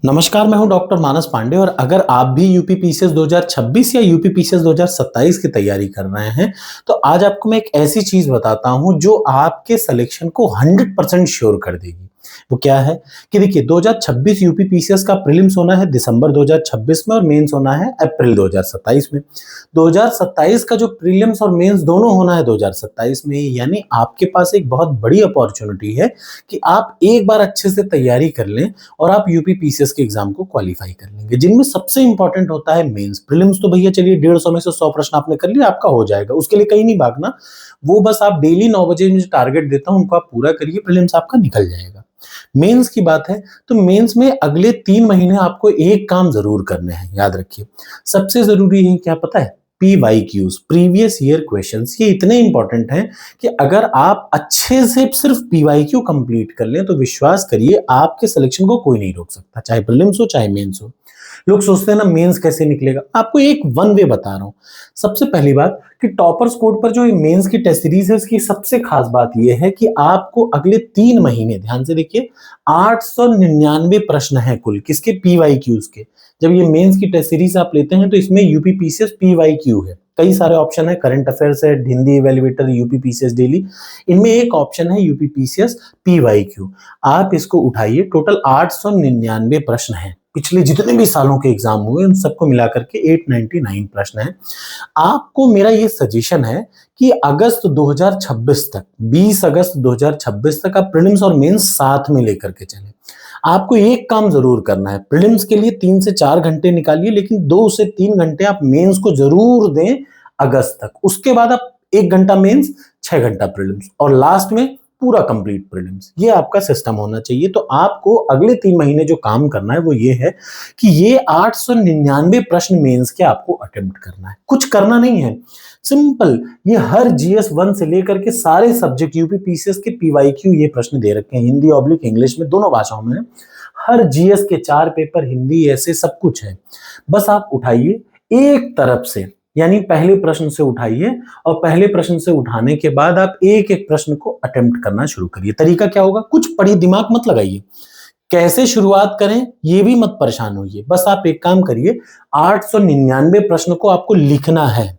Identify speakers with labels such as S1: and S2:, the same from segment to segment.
S1: नमस्कार, मैं हूं डॉक्टर मानस पांडे और अगर आप भी यूपी पीसीएस 2026 या यूपी पीसीएस 2027 की तैयारी कर रहे हैं, तो आज आपको मैं एक ऐसी चीज बताता हूं जो आपके सिलेक्शन को 100% श्योर कर देगी। वो क्या है कि देखिए 2026 यूपी पीसीएस का प्रीलिम्स होना है दिसंबर 2026 में और मेंस होना है अप्रैल 2027 में। 2027 का जो प्रीलिम्स और मेंस दोनों होना है 2027 में, यानी आपके पास एक बहुत बड़ी अपॉर्चुनिटी है कि आप एक बार अच्छे से तैयारी कर लें और आप यूपी पीसीएस के एग्जाम को क्वालिफाई कर लेंगे, जिनमें सबसे इंपॉर्टेंट होता है मेंस। प्रीलिम्स तो भैया चलिए 150 में से 100 प्रश्न आपने कर लिया, आपका हो जाएगा, उसके लिए कहीं नहीं भागना। वो बस आप डेली 9 बजे में जो टारगेट देता हूं उनको आप पूरा करिए, प्रीलिम्स आपका निकल जाएगा। मेंस की बात है तो मेंस में अगले 3 महीने आपको एक काम जरूर करने हैं, याद रखिए। सबसे जरूरी है क्या पता है? PYQs, previous year questions. ये इतने इंपॉर्टेंट हैं कि अगर आप अच्छे से सिर्फ PYQ कंप्लीट कर लें तो विश्वास करिए आपके सिलेक्शन को कोई नहीं रोक सकता, चाहे प्रीलिम्स हो चाहे मेंस हो। लोग सोचते हैं ना मेंस कैसे निकलेगा, आपको एक वन वे बता रहा हूं। सबसे पहली बात कि टॉपर्स कोड पर जो मेंस की टेस्ट सीरीज है उसकी सबसे खास बात यह है कि आपको अगले 3 महीने, ध्यान से देखिए, 899 प्रश्न है कुल, किसके? PYQs के। जब ये मेंस की टेस्ट सीरीज आप लेते हैं तो इसमें यूपी पीसीएस PYQ है, कई सारे ऑप्शन है, करंट अफेयर्स है, Hindi evaluator, UP PCS daily. इनमें एक ऑप्शन है यूपी पीसीएस PYQ। आप इसको उठाइए, टोटल 899 प्रश्न है, पिछले जितने भी सालों के एग्जाम हुए उन सबको मिलाकर के 899 प्रश्न है। आपको मेरा ये सजेशन है कि अगस्त 2026 तक, 20 अगस्त 2026 तक आप प्रीलिम्स और मेंस साथ में लेकर के चलें। आपको एक काम जरूर करना है, प्रीलिम्स के लिए 3 से 4 घंटे निकालिए, लेकिन 2 से 3 घंटे आप मेंस को जरूर दें अगस्त तक। उसके बाद आप 1 घंटा मेंस, 6 घंटा प्रीलिम्स और लास्ट में पूरा कंप्लीट प्रीलिम्स। ये आपका सिस्टम होना चाहिए। तो आपको अगले 3 महीने जो काम करना है वो ये है कि ये 899 प्रश्न मेंस के आपको अटेम्प्ट करना है, कुछ करना नहीं है, सिंपल। ये हर GS1 से लेकर के सारे सब्जेक्ट यूपी पीसीएस के PYQ ये प्रश्न दे रखे हैं, हिंदी ऑब्लिक इंग्लिश में, दोनों भाषाओं में है। हर GS के 4 पेपर हिंदी, ऐसे सब कुछ है। बस आप उठाइए एक तरफ से, यानी पहले प्रश्न से उठाइए और पहले प्रश्न से उठाने के बाद आप एक एक प्रश्न को अटेम्प्ट करना शुरू करिए। तरीका क्या होगा? कुछ पढ़ी दिमाग मत लगाइए, कैसे शुरुआत करें ये भी मत परेशान होइए। बस आप एक काम करिए, 899 प्रश्न को आपको लिखना है,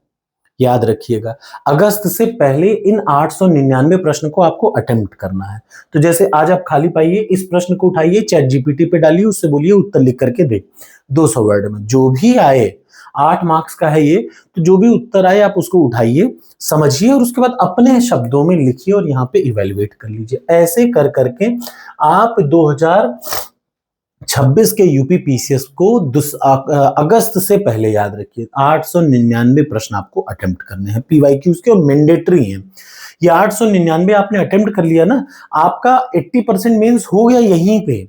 S1: याद रखिएगा। अगस्त से पहले इन 899 प्रश्न को आपको अटेम्प्ट करना है। तो जैसे आज आप खाली पाइए, इस प्रश्न को उठाइए, चैट जीपीटी पे डालिए, उससे बोलिए उत्तर लिख करके दे, 200 वर्ड में जो भी आए। 8 मार्क्स का है ये, तो जो भी उत्तर आए आप उसको उठाइए, समझिए और उसके बाद अपने शब्दों में लिखिए और यहाँ पे इवेल्युएट कर लीजिए। ऐसे कर करके आप 2026 के यूपी पीसीएस को अगस्त से पहले, याद रखिए, 899 प्रश्न आपको अटेम्प्ट करने हैं PYQs के, और मैंडेटरी हैं। ये 899 आपने अटेम्प्ट कर लिया ना, आपका 80% मेंस हो गया यहीं पे।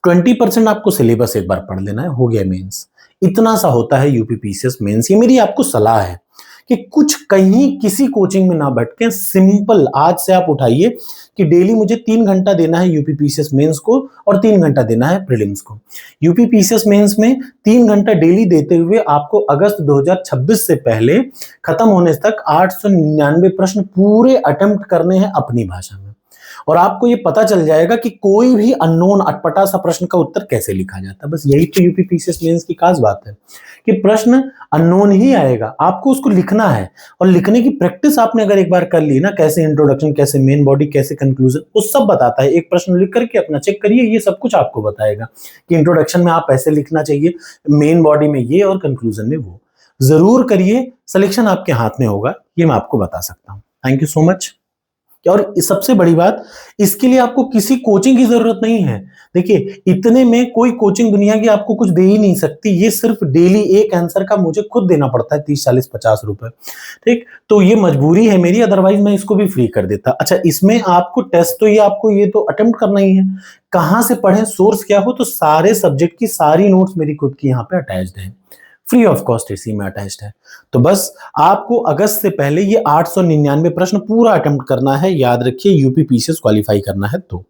S1: 20% आपको सिलेबस एक बार पढ़ लेना है, हो गया मेंस। इतना सा होता है यूपी पीसीएस मेंस। ये मेरी आपको सलाह है कि कुछ कहीं किसी कोचिंग में ना भटके, सिंपल आज से आप उठाइए कि डेली मुझे 3 घंटा देना है यूपी पीसीएस मेंस को और 3 घंटा देना है प्रीलिम्स को। यूपी पीसीएस मेंस में 3 घंटा डेली देते हुए आपको अगस्त 2026 से पहले खत्म होने तक 899 प्रश्न पूरे अटेम्प्ट करने हैं अपनी भाषा में। और आपको ये पता चल जाएगा कि कोई भी अननोन अटपटा सा प्रश्न का उत्तर कैसे लिखा जाता है। बस यही तो यूपी पीसीएस मेंस की खास बात है कि प्रश्न अननोन ही आएगा, आपको उसको लिखना है। और लिखने की प्रैक्टिस आपने अगर एक बार कर ली ना, कैसे इंट्रोडक्शन, कैसे मेन बॉडी, कैसे कंक्लूजन, वो सब बताता है। एक प्रश्न लिख करके अपना चेक करिए, ये सब कुछ आपको बताएगा कि इंट्रोडक्शन में आप ऐसे लिखना चाहिए, मेन बॉडी में ये और कंक्लूजन में वो। जरूर करिए, सिलेक्शन आपके हाथ में होगा, ये मैं आपको बता सकता हूँ। Thank you so much. और सबसे बड़ी बात, इसके लिए आपको किसी कोचिंग की जरूरत नहीं है। देखिए, इतने में कोई कोचिंग दुनिया की आपको कुछ दे ही नहीं सकती। ये सिर्फ डेली एक आंसर का मुझे खुद देना पड़ता है 30, 40, 50 रुपए। ठीक, तो ये मजबूरी है मेरी, अदरवाइज मैं इसको भी फ्री कर देता। अच्छा, इसमें आपको टेस्ट तो ये आपको ये तो अटेम्प्ट करना ही है। कहां से पढ़ें, सोर्स क्या हो? तो सारे सब्जेक्ट की सारी नोट्स मेरी खुद की यहाँ पे अटैच्ड है, फ्री ऑफ कॉस्ट इसी में अटैच्ड है। तो बस आपको अगस्त से पहले ये 899 प्रश्न पूरा अटेम्प्ट करना है, याद रखिए, यूपी पीसीएस क्वालिफाई करना है तो।